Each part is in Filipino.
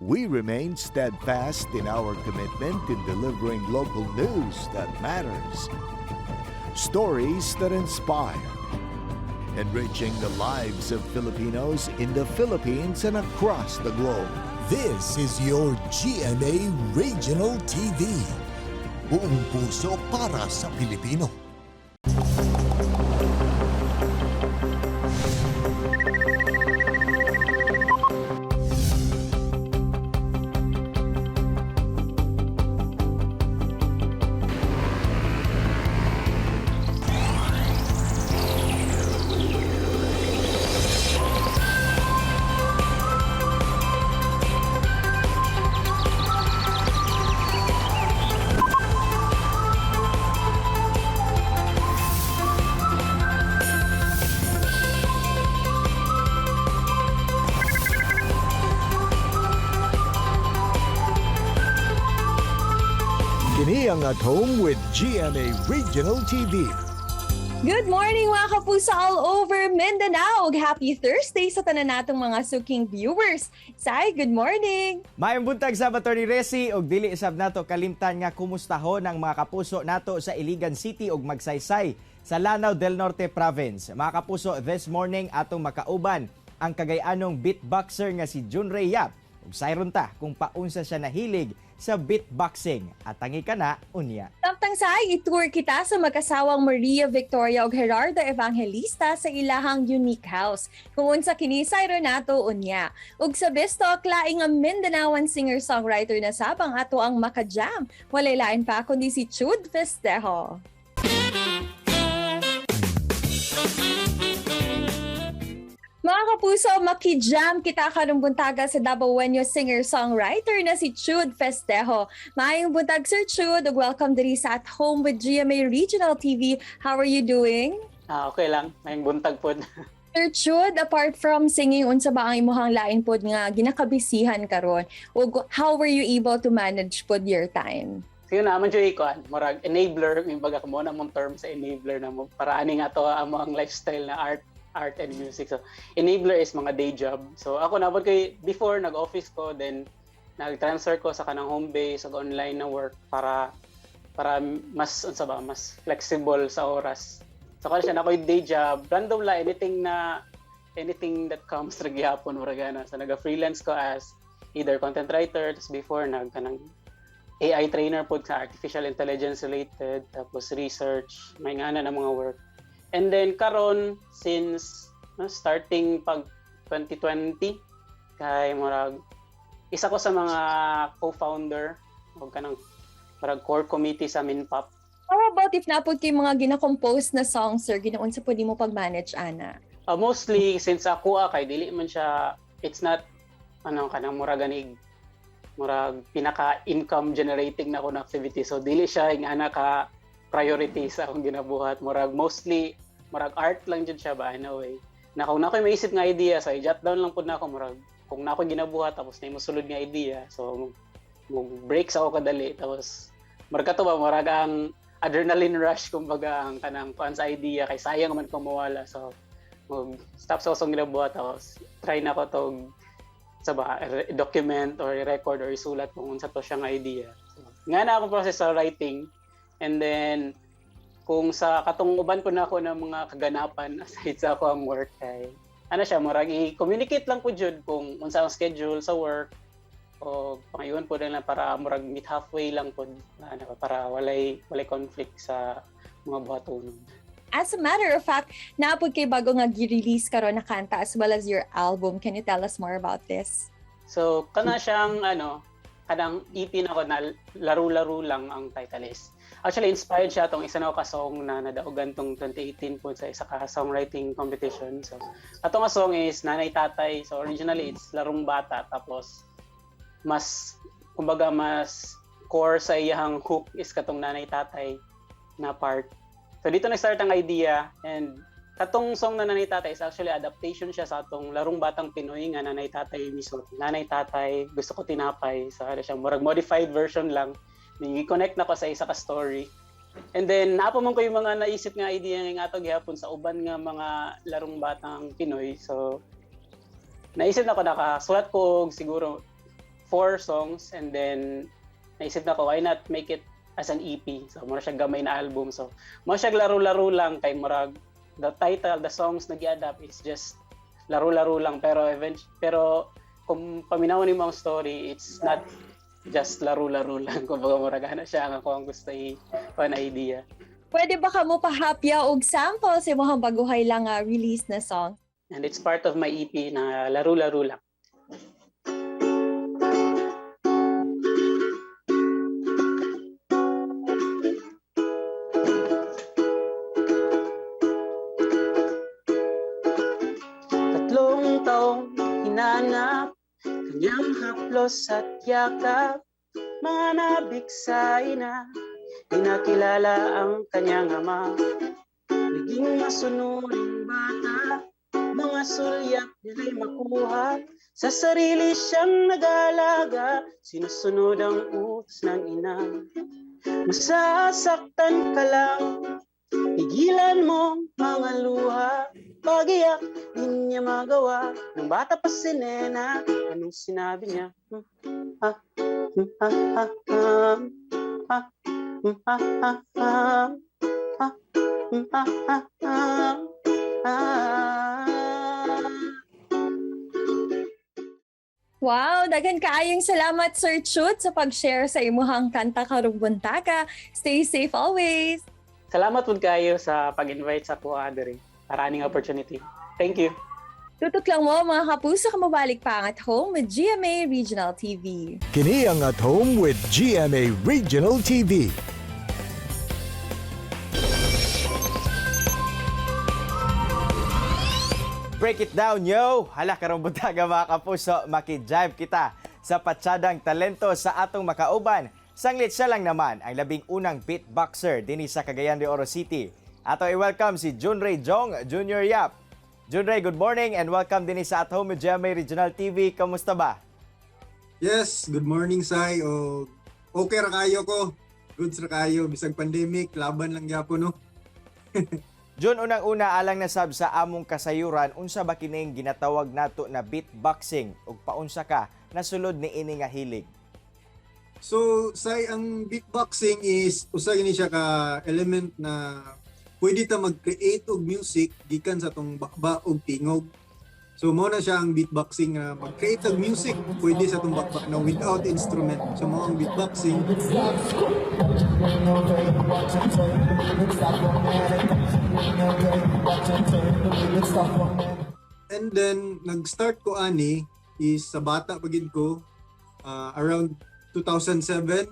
We remain steadfast in our commitment in delivering local news that matters, stories that inspire, enriching the lives of Filipinos in the Philippines and across the globe. This is your GMA Regional TV. Buong puso para sa Pilipino. Kini ang At Home with GMA Regional TV. Good morning mga kapuso all over Mindanao. Happy Thursday sa tanan natong mga suking viewers. Sai, good morning. Mayong buntag sa Attorney Resi og dili isab nato kalimtan nga kumustahon ang mga kapuso nato sa Iligan City ug Magsaysay sa Lanao del Norte Province. Mga kapuso, this morning atong makauban ang kagayanong beatboxer nga si Jun Ray Yap. Ug sayron ta kung paunsa siya nahilig sa beatboxing at tangi ka na unya. Samtang say, itour kita sa mag-asawang Maria Victoria ug Gerardo Evangelista sa ilahang unique house. Kung unsa kini sayro nato unya. Ug sa Bestok, laing ang Mindanaoan singer-songwriter na sabang ato ang makajam. Walay lain pa kundi si Chud Festejo. Mga kapuso, makijam kita karong buntaga sa Dabawenyo singer-songwriter na si Chud Festejo. Maayong buntag, Sir Chud, ug welcome diri sa At Home with GMA Regional TV. How are you doing? Okay lang, maayong buntag po. Sir Chud, apart from singing, unsa ba ang imuhang lain pod nga ginakabisihan karon? Ug how were you able to manage pod your time? Sige naman dyan ikuan, morag enabler, yung baga mo na mong term sa enabler na mo, para ani nga to ang lifestyle na art and music. So, enabler is mga day job. So, ako nabot kay before nag-office ko, then nag-transfer ko sa kanang home base, sa online na work para mas mas flexible sa oras. So, kasi siya na ko yung day job, random la anything that comes ra gihapon ura gana. So, naga-freelance ko as either content writer, tapos before kanang AI trainer po sa artificial intelligence related, tapos research, may ngana na mga work. And then karon since starting pag 2020 kay murag isa ko sa mga co-founder og kanang murag core committee sa Minpop. How about if napod kay mga gina-compose na songs, sir, ginaunsa pud mo pag-manage ana? Mostly since ako kay dili man siya, it's not kanang murag pinaka-income generating na ko na activity. So dili siya yung ka priority sa akong ginabuhat. Mostly art lang dyan siya ba, in a way. Na kung na ako'y maisip nga idea, so i-jot down lang po na ako, kung na ako'y ginabuhat, tapos na yung sulod nga idea, so breaks ako kadali, tapos to ba, ang adrenaline rush, kumbaga, ang kanang kuan sa idea, kay sayang man kung mawala, so stop sa akong ginabuhat, tapos try na ko to document or record or isulat kung unsa to siyang idea. So, nga na akong process sa writing. And then, kung sa katong uban ko na ako ng mga kaganapan aside sa ako ang work, ay murag i-communicate lang po jud kung unsa ang schedule sa work o pangayon po lang para murag meet halfway lang po para walay conflict sa mga buhatonon. As a matter of fact, naapod kay bago nga gi-release karon na kanta as well as your album. Can you tell us more about this? So, kana siyang kanang EP na ko na laro-laro lang ang title is. Actually, inspired siya itong isa na ka song na nadaugan tong 2018 po sa isa ka songwriting competition. So, atong song is Nanay Tatay. So, originally, it's Larong Bata. Tapos, mas core sa iyang hook is katong Nanay Tatay na part. So, dito nag-start ang idea. And katong song na Nanay Tatay is actually adaptation siya sa atong Larong Batang Pinoy nga Nanay Tatay mismo. Nanay Tatay, gusto ko tinapay. So, siya, murag modified version lang. I-connect na ko sa isa ka story. And then, naapamon ko yung mga naisip nga idea nga ato gihapon sa uban nga mga larong batang Pinoy. So, naisip na ko nakasulat ko siguro 4 songs, and then naisip na ko, why not make it as an EP? So mura siya gamay na album. So mo siya laro-laro lang kay murag the title, the songs na gi-adapt is just laro-laro lang, pero kung paminaw ni mo ang story, it's not just laro-laro lang. Kumbaga murag ana siya ang ako ang gusto an idea. Pwede ba ka mo pahapya og sample sa imong baguhay lang release na song? And it's part of my EP na laro-laro lang. Tatlong taong hinanap, kanyang haplos at yakap, mga nabiksay na, di nakilala ang kanyang ama. Naging masunuring bata, mga sulyak nila'y makuha, sa sarili siyang nag-aalaga, sinusunod ang utos ng ina. Masasaktan ka lang, pigilan mo mga luha, pag-iyak di niya magawa, nung bata pa si Nena, anong sinabi niya? Wow, daghan kaayong salamat Sir Chut sa pag-share sa imuhang kanta karong buntaka. Stay safe always. Salamat po kayo sa pag-invite sa kuha diri para aning opportunity. Thank you. Tutok lang mo mga kapuso ka mabalik pa ang At Home with GMA Regional TV. Kini ang At Home with GMA Regional TV. Break it down, yo! Hala, karong buntaga mga kapuso, maki-jive kita sa patsadang talento sa atong makauban. Sanglit siya lang naman ang labing unang beatboxer dinhi sa Cagayan de Oro City. Ato i-welcome si Junray Jong Jr. Yap. Junray, good morning and welcome dinhi sa At Home with GMA Regional TV. Kamusta ba? Yes, good morning Sai. Okay ra kayo ko. Good ra kayo bisag pandemic, laban lang gyapon no. Jun, unang-una alang nasab sa among kasayuran, unsa ba kining ginatawag nato na beatboxing ug paunsa ka nasulod ni ini nga hilig? So, Sai, ang beatboxing is usa gini siya ka element na pwede ta mag-create og music gikan sa tong bakba og tingog. So mo na siya ang beatboxing na mag-create og music pwede sa tong bakba na without instrument. So mo ang beatboxing. And then nag-start ko ani is sa bata pagid ko around 2007.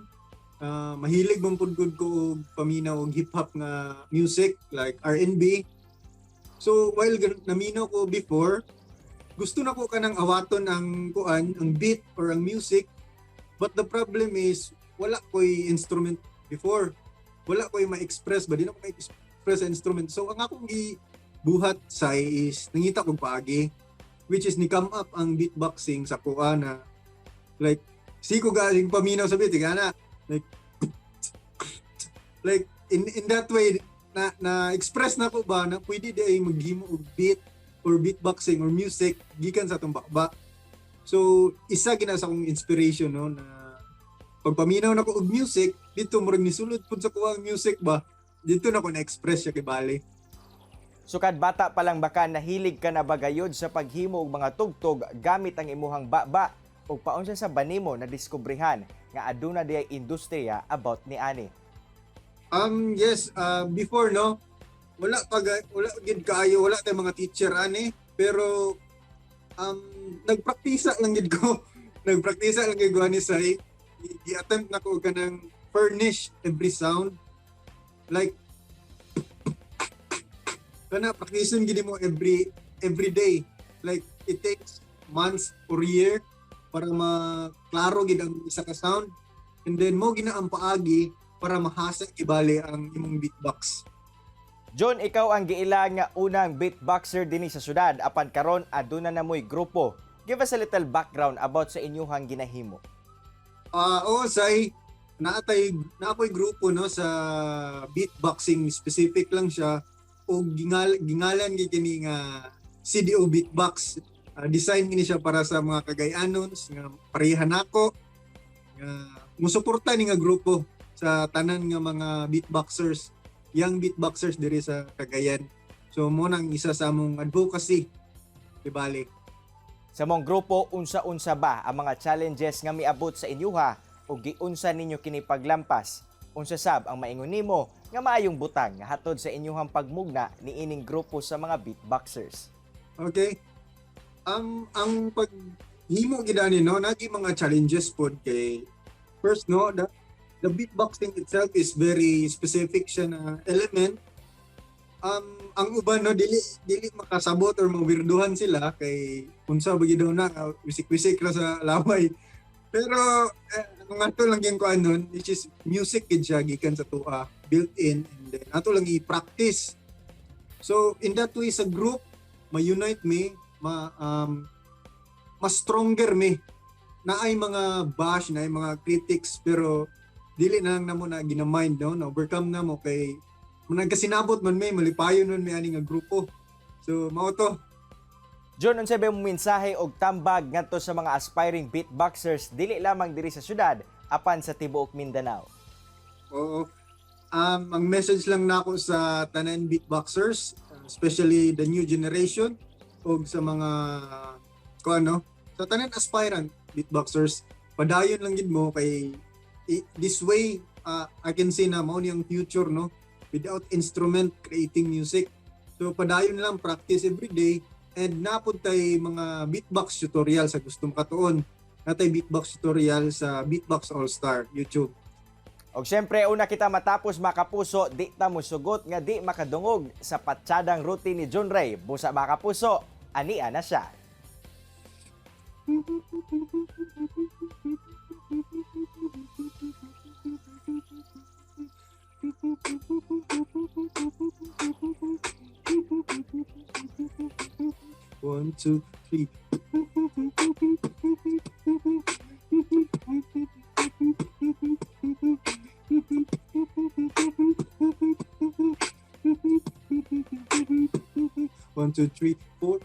Mahilig man pud ko og paminaw og hip hop nga music like R&B. So while naminaw ko before, gusto na ko kanang awaton ang beat or ang music, but the problem is wala ko'y instrument before. Wala ko'y ma-express ba, di na ko ma-express ang instrument. So ang akong gibuhat Sai is nangita kong paagi, which is ni-come up ang beatboxing sa kuha na like siko galing paminaw sa beat, na like in that way na express na ko ba na pwede di ay maghimo og beat or beatboxing or music gikan sa atong bakba. So isa gina sa akong inspiration no na pagpaminaw na ko og music dito murag nisulod pud sa kuha ang music ba dito na ko na-express siya kay bale. Sukad bata pa lang baka nahilig ka na bagayod sa paghimo og mga tugtog gamit ang imuhang baba ug paunsa sa banimo na diskubrihan nga aduna diay industriya about ni ani? Yes, before no wala gid kaayo, wala tay mga teacher ani, pero nagpraktisa lang gid ko. Nagpraktisa lang gid ko ani Sai. I-attempt na ko kanang furnish every sound. Like kana practiceon gid mo every day. Like it takes months or year para maklaro gid ang isa ka sound. And then mo ginaang paagi para mahasa ibali ang imong beatbox. John, ikaw ang giila nga unang beatboxer dinhi sa syudad apan karon aduna na mo'y grupo. Give us a little background about sa inyong ginahimo. Sai, naapoy grupo no sa beatboxing, specific lang siya o gingalan gid kini nga CDO Beatbox. design ini siya para sa mga Cagayanons nga parehan nako nga musuporta ni nga grupo sa tanan nga mga beatboxers, young beatboxers diri sa Cagayan. So mo nang isa sa among advocacy ibalik. Sa mong grupo, unsa-unsa ba ang mga challenges nga miabot sa inyuha o giunsa ninyo kini paglampas? Unsa sab ang maingon nimo nga maayong butang nga hatod sa inyuhang pagmugna ni ining grupo sa mga beatboxers? Okay. Ang paghimo gid ani no, nagi mga challenges pod kay first no, the beatboxing itself is very specific siya na element. Ang uban no dili makasabot or mawirduhan sila kay unsa ba gid daw na wisik-wisik ra sa laway. Pero ang ato lang yung kuan nun, which is music gid siya gikan sa tuwa, built in, and then ato lang i-practice. So in that way sa group ma-unite me, mas stronger me. Naay mga bash, naay mga critics, pero dili na lang namo na ginamind no, na overcome na mo kay nagkasinabot man may malipayon man may ani nga grupo. So mao to. John, unsa ba mo mensahe og tambag ngadto sa mga aspiring beatboxers dili lamang diri sa syudad apan sa tibuok Mindanao? Oo. Ang message lang nako sa tanan beatboxers, especially the new generation og sa mga sa tanan aspirant beatboxers, padayon lang gid mo kay this way I can say na mao ni ang future no, without instrument creating music. So padayon lang, practice every day, and napod tay mga beatbox tutorial sa gustong katuon. Natay beatbox tutorial sa Beatbox All Star YouTube. Og syempre, una kita matapos makapuso, di ta mo sugot nga di makadungog sa patsadang routine ni John Ray. Busa makapuso, ania na siya. One, two, three. One, two, three, four.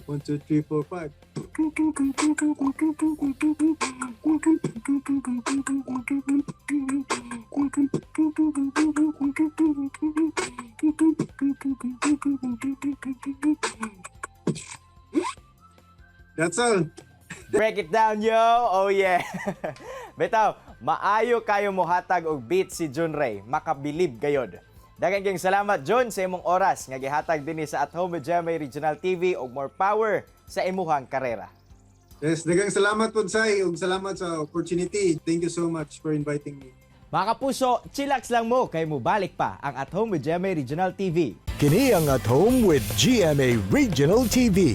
One, two, three, four, five. That's all. Break it down, yo! Oh yeah! Betaw, maayo kayo mo hatag og beat si John Ray. Makabilib gayod. Daghang kayong salamat, John, sa imong oras nga gihatag dinhi sa At Home with GMA Regional TV og more power sa imuhang karera. Yes, daghang salamat po say ug salamat sa opportunity. Thank you so much for inviting me. Mga kapuso, chillax lang mo kay mo balik pa ang At Home with GMA Regional TV. Kini ang At Home with GMA Regional TV.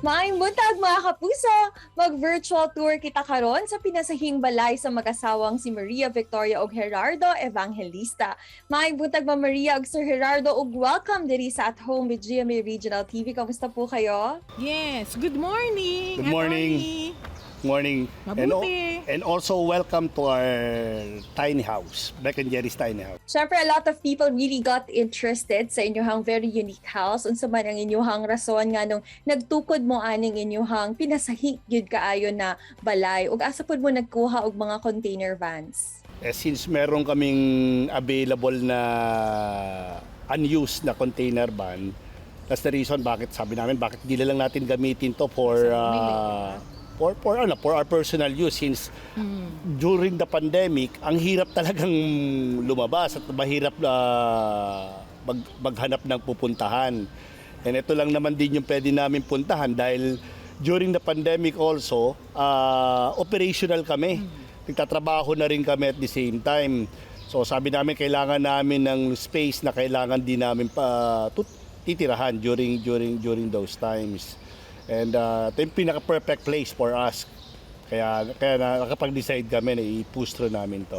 Maayong buntag mga kapuso! Mag-virtual tour kita karon sa pinasahing balay sa mag-asawang si Maria Victoria ug Gerardo Evangelista. Maayong buntag Ma'am Maria ug Sir Gerardo ug welcome diri sa At Home with GMA Regional TV. Kamusta po kayo? Yes, good morning. Good morning. Morning. Mabuti. And also welcome to our tiny house, Beck and Jerry's tiny house. Siyempre, a lot of people really got interested sa inyong very unique house. Unsa man ang inyong rason nga nung nagtukod mo aning inyong pinasahig gyud kaayo na balay ug asa pud mo nagkuha og mga container vans? Since meron kaming available na unused na container van, that's the reason bakit sabi namin bakit di lang natin gamitin to for our personal use, since during the pandemic ang hirap talagang lumabas at mahirap maghanap ng pupuntahan. And ito lang naman din yung pwede namin puntahan dahil during the pandemic also operational kami. Nagtatrabaho na rin kami at the same time. So sabi namin kailangan namin ng space na kailangan din namin titirahan during those times. And ito yung pinaka-perfect place for us. Kaya nakapag-decide kami na i-push through namin to.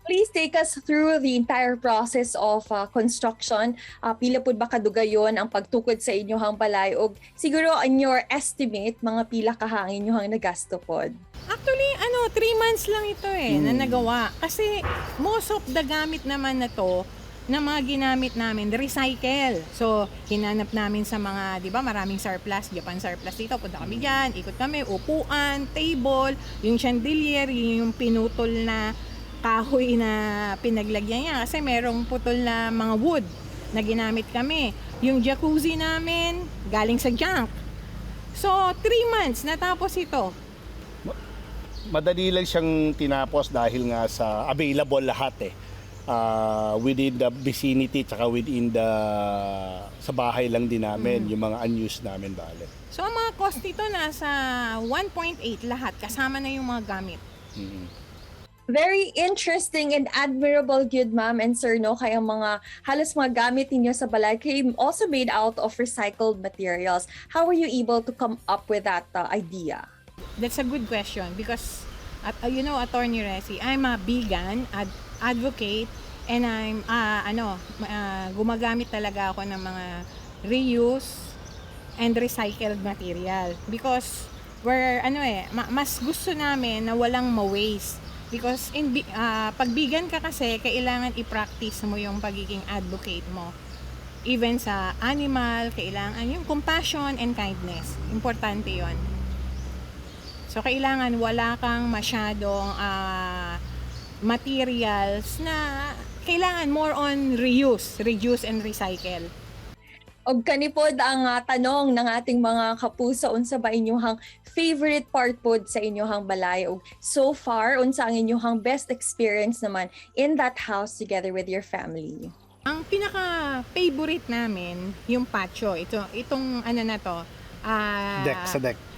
Please take us through the entire process of construction. Pila pud ba kadugayon ang pagtukod sa inyong balay og siguro in your estimate mga pila ka hangin inyong nagasto pod? Actually, 3 months lang ito na nagawa. Kasi most of the gamit naman na to, na mga ginamit namin, recycle. So, hinanap namin sa mga, di ba, maraming surplus, Japan surplus dito. Punta kami dyan, ikot kami, upuan, table, yung chandelier, yung pinutol na kahoy na pinaglagyan niya. Kasi merong putol na mga wood na ginamit kami. Yung jacuzzi namin, galing sa junk. So, 3 months, natapos ito. Madali lang siyang tinapos dahil nga sa available lahat within the vicinity tsaka within the sa bahay lang din namin yung mga unused namin bale. So, ang mga cost nito nasa 1.8 lahat, kasama na yung mga gamit. Very interesting and admirable, good ma'am and sir, no? Kaya mga halos mga gamit ninyo sa balay kay also made out of recycled materials. How were you able to come up with that idea? That's a good question because, Attorney Resi, I'm a vegan advocate and I'm, gumagamit talaga ako ng mga reuse and recycled material because we're, mas gusto namin na walang ma-waste. Because pag vegan ka kasi, kailangan i-practice mo yung pagiging advocate mo. Even sa animal, kailangan yung compassion and kindness. Importante yon. So, kailangan wala kang masyadong materials na kailangan more on reuse and recycle. Og kanipod ang tanong ng ating mga kapuso, unsa ba inyong favorite part pod sa inyong balay? Og so far, unsa ang inyong best experience naman in that house together with your family? Ang pinaka-favorite namin, yung patio. Itong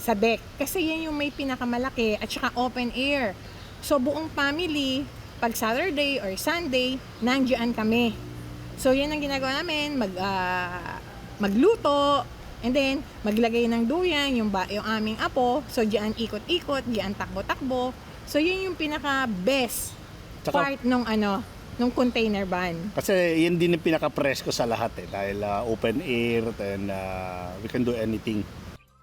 Sa deck. Kasi yan yung may pinakamalaki at saka open air. So buong family, pag Saturday or Sunday, nandiyan kami. So yan ang ginagawa namin, magluto, and then maglagay ng duyan, yung aming apo. So diyan ikot-ikot, diyan takbo-takbo. So yun yung pinaka-best part nung container van. Kasi yun din yung pinaka-presko sa lahat dahil open air and we can do anything.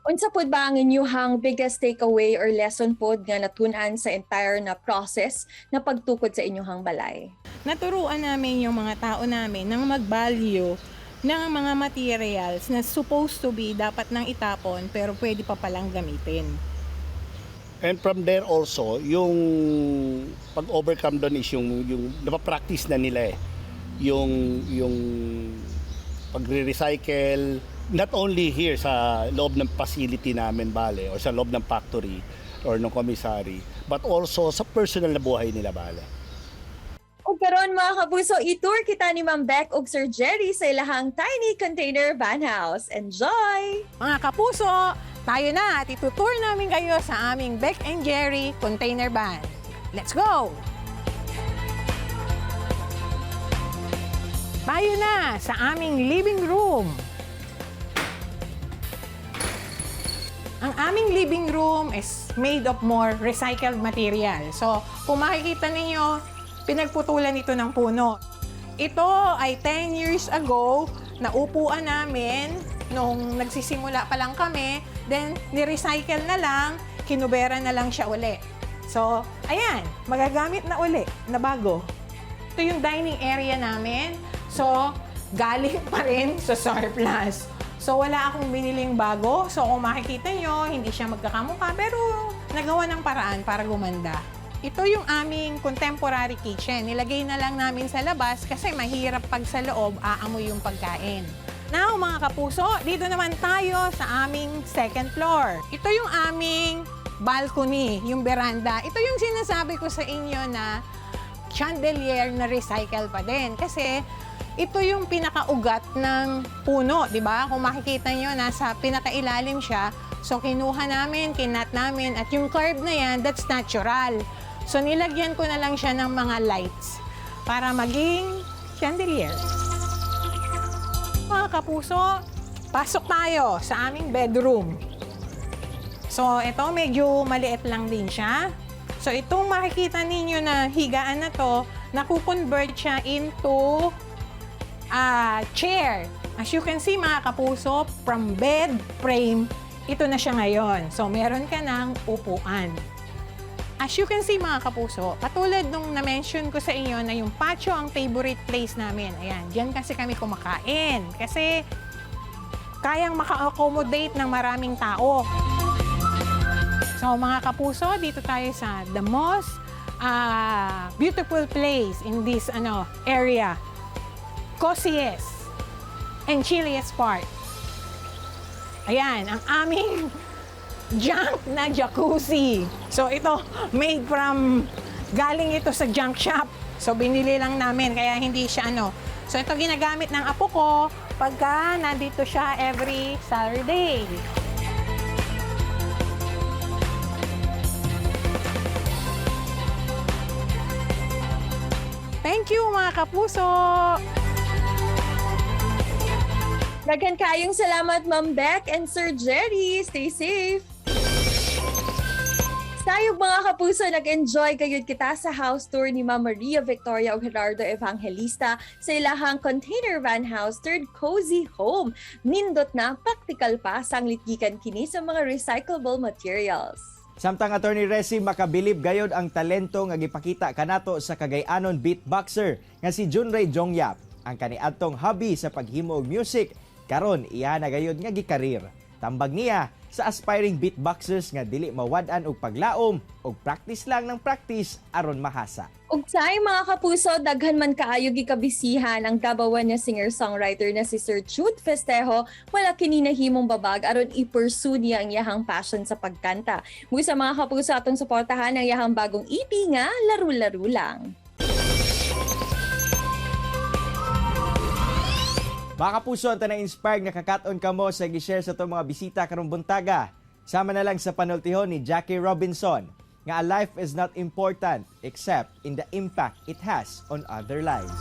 Unsa pod ba ang inyong biggest takeaway or lesson pod nga natun-an sa entire na process na pagtukod sa inyong balay? Naturuan namin yung mga tao namin nang mag-value ng mga materials na supposed to be dapat nang itapon pero pwede pa palang gamitin. And from there also, yung pag-overcome doon is yung napapractice na nila yung pagre-recycle, not only here sa loob ng facility namin bale o sa loob ng factory or ng commissary, but also sa personal na buhay nila bale. O karon mga kapuso, itour kita ni Ma'am Beck ug Sir Jerry sa ilahang tiny container van house. Enjoy! Mga kapuso, tayo na at itutour namin kayo sa aming Beck and Jerry container van. Let's go! Tayo na sa aming living room. Ang aming living room is made of more recycled material. So, kung makikita ninyo, pinagputulan ito ng puno. Ito ay 10 years ago na upuan namin nung nagsisimula pa lang kami. Then, ni-recycle na lang, kinubera na lang siya uli. So, ayan, magagamit na uli, na bago. Ito yung dining area namin. So, galing pa rin sa surplus. So, wala akong biniling bago. So, kung makikita nyo, hindi siya magkakamukha, pero nagawa ng paraan para gumanda. Ito yung aming contemporary kitchen. Nilagay na lang namin sa labas kasi mahirap pag sa loob aamoy yung pagkain. Now, mga kapuso, dito naman tayo sa aming second floor. Ito yung aming balcony, yung veranda. Ito yung sinasabi ko sa inyo na chandelier na recycle pa din. Kasi ito yung pinakaugat ng puno, di ba? Kung makikita nyo, nasa pinakailalim siya. So, kinuha namin, kinat namin, at yung curve na yan, that's natural. So, nilagyan ko na lang siya ng mga lights para maging chandelier. Mga kapuso, pasok tayo sa aming bedroom. So, ito medyo maliit lang din siya. So, itong makikita ninyo na higaan na to, nakukonvert siya into chair. As you can see mga kapuso, from bed frame, ito na siya ngayon. So meron ka ng upuan. As you can see mga kapuso, katulad nung na-mention ko sa inyo na yung patio ang favorite place namin. Ayan, diyan kasi kami kumakain. Kasi kayang maka-accommodate ng maraming tao. So mga kapuso, dito tayo sa the most beautiful place in this area. Coziest and chilliest part. Ayan, ang aming junk na jacuzzi. So ito, galing ito sa junk shop. So binili lang namin, kaya hindi siya So ito ginagamit ng apo ko pagka nandito siya every Saturday. Thank you mga kapuso! Daghan kayong salamat, Ma'am Beck and Sir Jerry. Stay safe! Sayog mga kapuso, nag-enjoy kayod kita sa house tour ni Ma'am Maria Victoria o Gerardo Evangelista sa ilahang container van house turned cozy home. Nindot na, practical pa sang litgikan kini sa mga recyclable materials. Samtang Attorney Resi makabilib gayod ang talento nga gipakita kanato sa Cagayanon beatboxer nga si Junray Jongyap. Ang kaniadtong hobby sa paghimo og music karon iya na gayod nga gikarir. Tambag niya sa aspiring beatboxers nga dili mawad-an og paglaom og practice lang ng practice aron mahasa. Ug say mga kapuso, daghan man kaayo gikabisihan ang gabawan niya singer-songwriter na si Sir Chud Festejo, wala kini nahimong babag aron i-pursue niya ang iyahang passion sa pagkanta. Muli sa mga kapuso atong suportahan ang iyahang bagong EP nga Laro-Laro Lang. Mga kapuso, ang na-inspired nga kakaton kamo sa gi-share sa itong mga bisita karong buntaga. Sama na lang sa panultihon ni Jackie Robinson nga a life is not important except in the impact it has on other lives.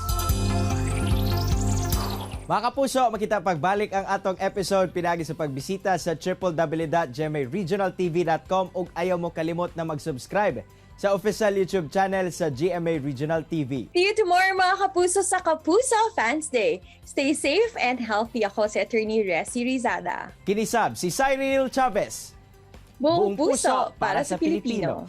Mga kapuso, makita pagbalik ang atong episode pinagi sa pagbisita sa www.gmaregionaltv.com ug ayaw mo kalimot na mag-subscribe sa official YouTube channel sa GMA Regional TV. See you tomorrow mga kapuso sa Kapuso Fans Day. Stay safe and healthy. Ako si Attorney Resi Rizada. Kinisab si Cyril Chavez. Buong puso para sa Pilipino.